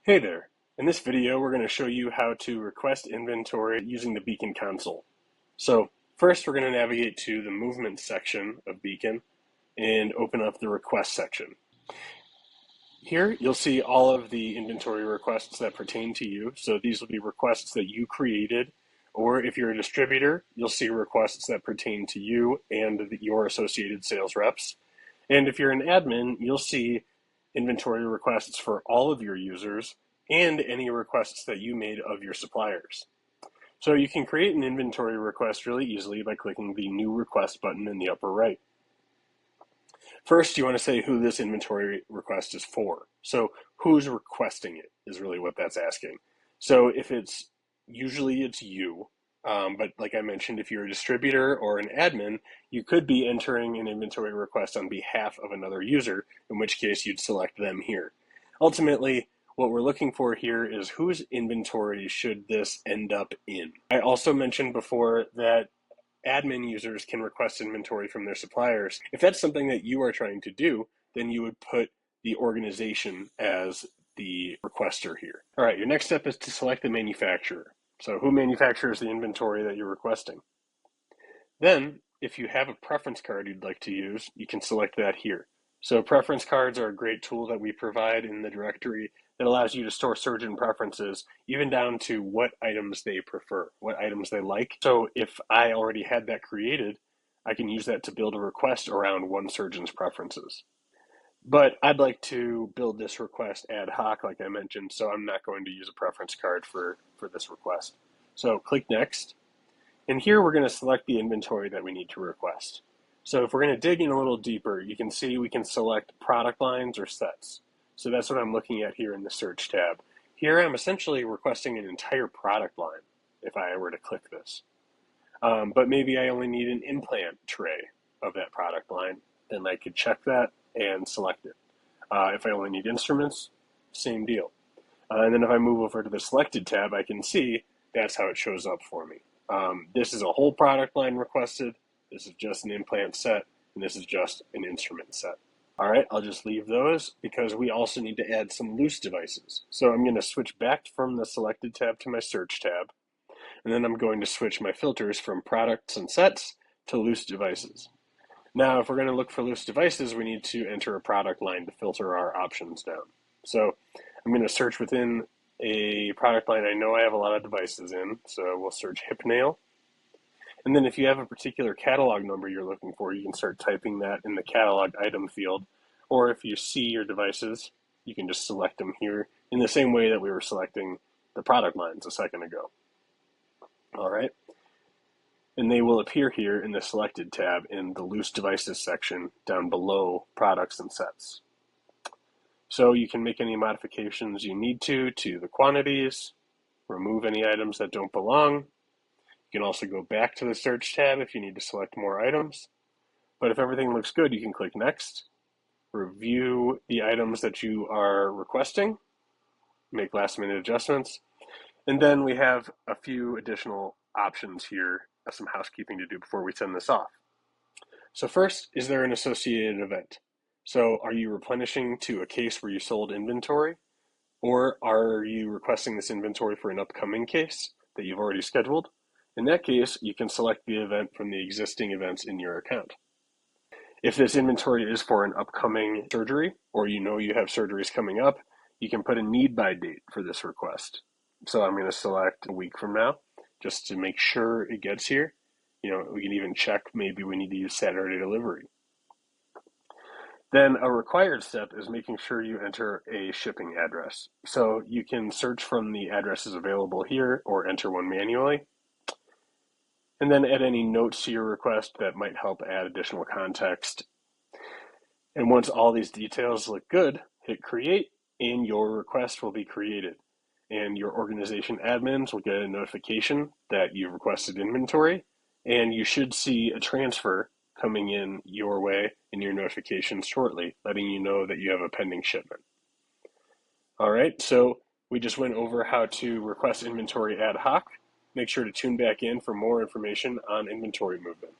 Hey there! In this video, we're going to show you how to request inventory using the Beacon console. So first, we're going to navigate to the movement section of Beacon and open up the request section. Here, you'll see all of the inventory requests that pertain to you. So these will be requests that you created, or if you're a distributor, you'll see requests that pertain to you and your associated sales reps. And if you're an admin, you'll see inventory requests for all of your users and any requests that you made of your suppliers. So you can create an inventory request really easily by clicking the New Request button in the upper right. First, you want to say who this inventory request is for. So who's requesting it is really what that's asking. So if usually it's you, but like I mentioned, if you're a distributor or an admin, you could be entering an inventory request on behalf of another user, in which case you'd select them here. Ultimately, what we're looking for here is whose inventory should this end up in. I also mentioned before that admin users can request inventory from their suppliers. If that's something that you are trying to do, then you would put the organization as the requester here. All right, your next step is to select the manufacturer. So who manufactures the inventory that you're requesting? Then, if you have a preference card you'd like to use, you can select that here. So preference cards are a great tool that we provide in the directory that allows you to store surgeon preferences, even down to what items they prefer, what items they like. So if I already had that created, I can use that to build a request around one surgeon's preferences. But I'd like to build this request ad hoc, like I mentioned, so I'm not going to use a preference card for this request. So click Next. And here we're going to select the inventory that we need to request. So if we're going to dig in a little deeper, you can see we can select product lines or sets. So that's what I'm looking at here in the search tab. Here I'm essentially requesting an entire product line if I were to click this. But maybe I only need an implant tray of that product line. Then I could check that and select it. If I only need instruments, same deal. And then if I move over to the selected tab, I can see that's how it shows up for me. This is a whole product line requested. This is just an implant set, and this is just an instrument set. All right, I'll just leave those because we also need to add some loose devices. So I'm going to switch back from the selected tab to my search tab, and then I'm going to switch my filters from products and sets to loose devices. Now, if we're going to look for loose devices, we need to enter a product line to filter our options down. So I'm going to search within a product line I know I have a lot of devices in, so we'll search hip nail. And then if you have a particular catalog number you're looking for, you can start typing that in the catalog item field. Or if you see your devices, you can just select them here in the same way that we were selecting the product lines a second ago. All right. And they will appear here in the selected tab in the loose devices section down below products and sets. So you can make any modifications you need to the quantities, remove any items that don't belong. You can also go back to the search tab if you need to select more items. But if everything looks good, you can click Next, review the items that you are requesting, make last minute adjustments. And then we have a few additional options here, some housekeeping to do before we send this off. So first, is there an associated event? So are you replenishing to a case where you sold inventory? Or are you requesting this inventory for an upcoming case that you've already scheduled? In that case, you can select the event from the existing events in your account. If this inventory is for an upcoming surgery, or you know you have surgeries coming up, you can put a need by date for this request. So I'm going to select a week from now, just to make sure it gets here. We can even check maybe we need to use Saturday delivery. Then a required step is making sure you enter a shipping address. So you can search from the addresses available here or enter one manually. And then add any notes to your request that might help add additional context. And once all these details look good, hit create and your request will be created. And your organization admins will get a notification that you've requested inventory, and you should see a transfer coming in your way in your notifications shortly, letting you know that you have a pending shipment. All right, so we just went over how to request inventory ad hoc. Make sure to tune back in for more information on inventory movement.